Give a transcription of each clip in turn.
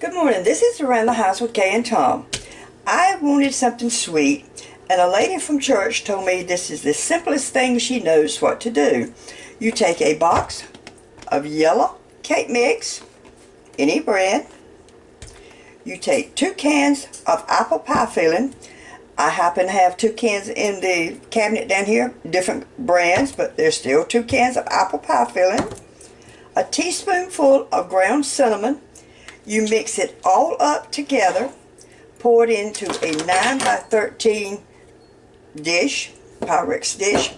Good morning. This is Around the House with Kay and Tom. I wanted something sweet, and a lady from church told me this is the simplest thing she knows what to do. You take a box of yellow cake mix, any brand. You take 2 cans of apple pie filling. I happen to have 2 cans in the cabinet down here, different brands, but there's still 2 cans of apple pie filling. A teaspoonful of ground cinnamon. You mix it all up together, pour it into a 9 by 13 dish, Pyrex dish,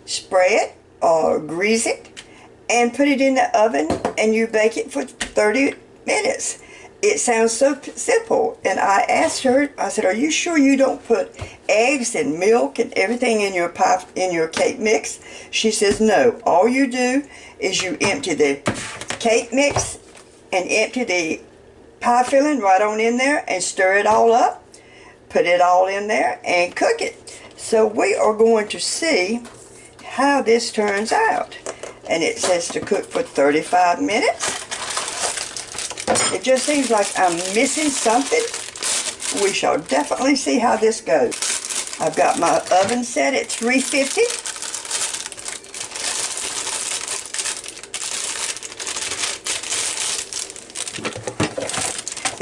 spray it or grease it, and put it in the oven, and you bake it for 30 minutes. It sounds so simple, and I asked her, I said, are you sure you don't put eggs and milk and everything in your pie, in your cake mix? She says, no. All you do is you empty the cake mix and empty the pie filling right on in there and stir it all up, put it all in there and cook it. So we are going to see how this turns out. And it says to cook for 35 minutes. It just seems like I'm missing something. We shall definitely see how this goes. I've got my oven set at 350.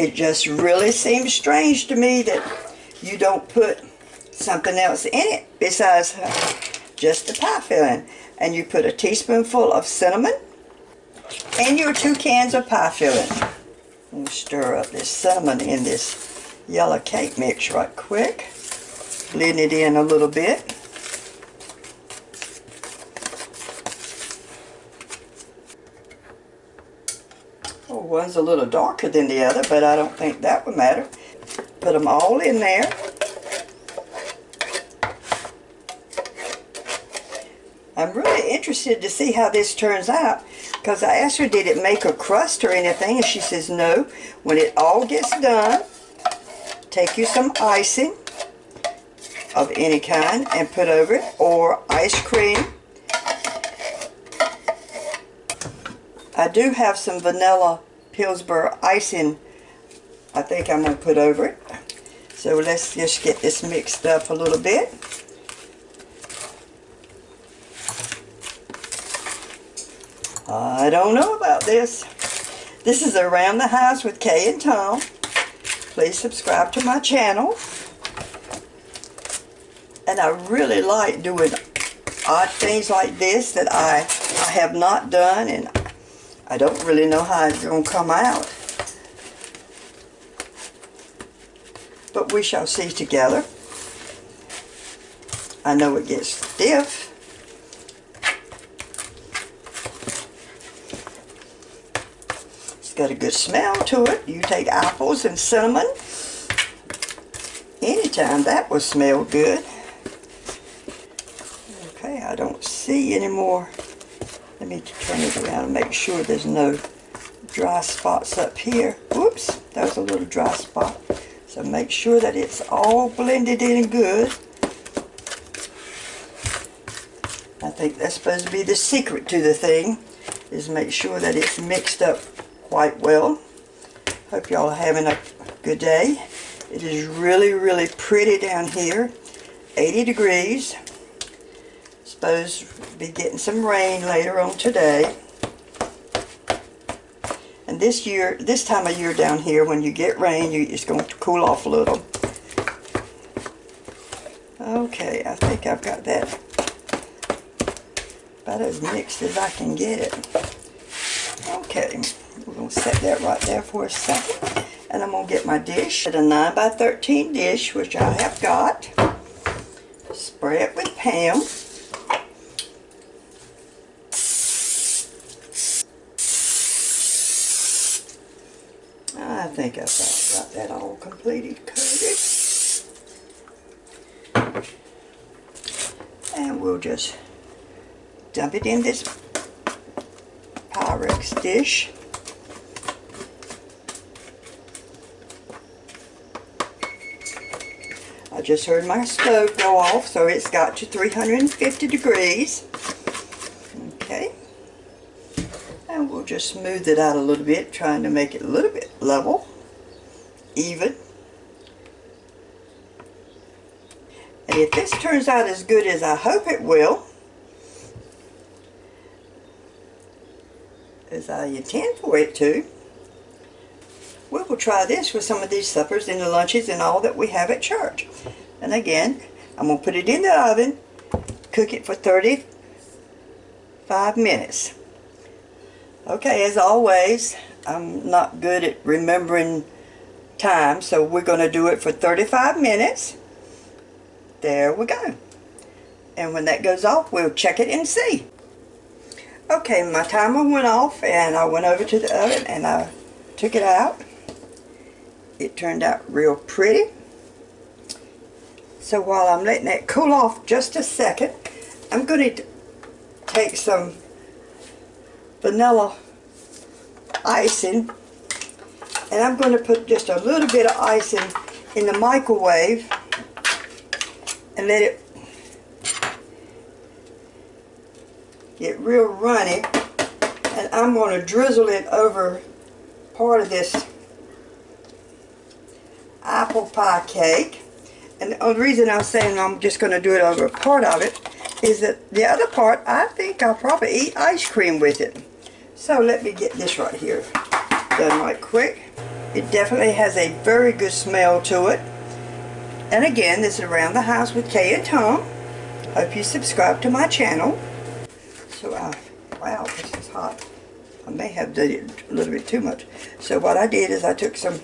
It just really seems strange to me that you don't put something else in it besides just the pie filling. And you put a teaspoonful of cinnamon and your 2 cans of pie filling. We'll stir up this cinnamon in this yellow cake mix right quick. Blend it in a little bit. Oh, one's a little darker than the other, but I don't think that would matter. Put them all in there. I'm really interested to see how this turns out, because I asked her, did it make a crust or anything? And she says, no. When it all gets done, take you some icing of any kind and put over it, or ice cream. I do have some vanilla Pillsbury icing I think I'm going to put over it. So let's just get this mixed up a little bit. I don't know about this. This is Around the House with Kay and Tom. Please subscribe to my channel. And I really like doing odd things like this that I have not done, and I don't really know how it's going to come out. But we shall see together. I know it gets stiff. It's got a good smell to it. You take apples and cinnamon. Anytime that will smell good. Okay, I don't see any more. Let me turn it around and make sure there's no dry spots up here. Whoops, that was a little dry spot. So make sure that it's all blended in good. I think that's supposed to be the secret to the thing, is make sure that it's mixed up quite well. Hope y'all are having a good day. It is really, really pretty down here. 80 degrees. Supposed to be getting some rain later on today. And this time of year down here, when you get rain, it's going to cool off a little. Okay, I think I've got that about as mixed as I can get it. Okay, we're going to set that right there for a second. And I'm going to get my dish, at a 9 by 13 dish, which I have got. Spray it with Pam. I think I've got that all completed, coated. And we'll just dump it in this Pyrex dish. I just heard my stove go off, so it's got to 350 degrees. Okay. And we'll just smooth it out a little bit, trying to make it a little bit level. even. And if this turns out as good as I hope it will, as I intend for it to, we will try this with some of these suppers and the lunches and all that we have at church. And again, I'm going to put it in the oven, cook it for 35 minutes. Okay, as always, I'm not good at remembering time, so we're going to do it for 35 minutes. There we go. And when that goes off, we'll check it and see. Okay, my timer went off and I went over to the oven and I took it out. It turned out real pretty. So while I'm letting that cool off just a second, I'm going to take some vanilla icing and I'm going to put just a little bit of icing in the microwave and let it get real runny, and I'm going to drizzle it over part of this apple pie cake. And the only reason I'm saying I'm just going to do it over a part of it is that the other part, I think I'll probably eat ice cream with it. So let me get this right here done right quick. It definitely has a very good smell to it. And again, this is Around the House with Kay and Tom. Hope you subscribe to my channel. So wow, this is hot. I may have done it a little bit too much. So what I did is I took some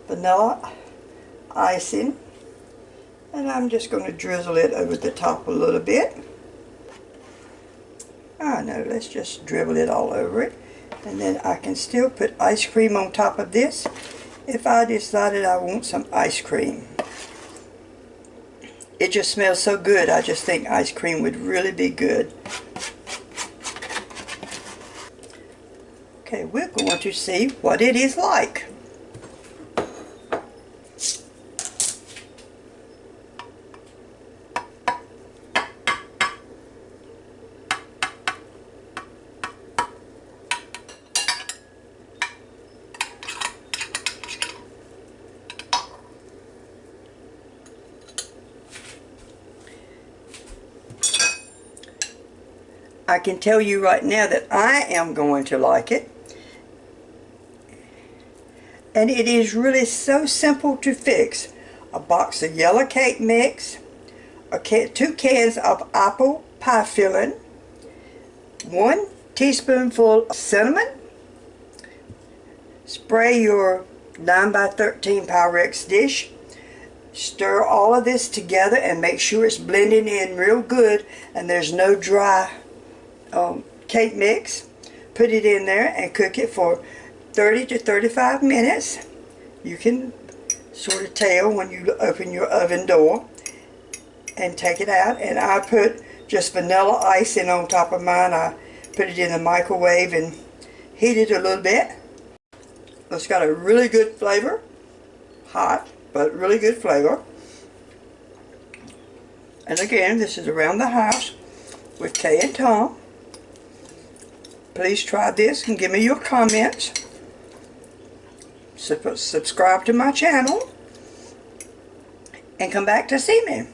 vanilla icing and I'm just going to drizzle it over the top a little bit. Oh no, let's just dribble it all over it. And then I can still put ice cream on top of this if I decided I want some ice cream. It just smells so good, I just think ice cream would really be good. Okay, we're going to see what it is like. I can tell you right now that I am going to like it. And it is really so simple to fix. A box of yellow cake mix, 2 cans of apple pie filling, 1 teaspoonful of cinnamon. Spray your 9x13 Pyrex dish. Stir all of this together and make sure it's blending in real good and there's no dry cake mix. Put it in there and cook it for 30 to 35 minutes. You can sort of tell when you open your oven door and take it out. And I put just vanilla icing on top of mine. I put it in the microwave and heat it a little bit. It's got a really good flavor. Hot, but really good flavor. And again, this is Around the House with Kay and Tom. Please try this and give me your comments. Subscribe to my channel and come back to see me.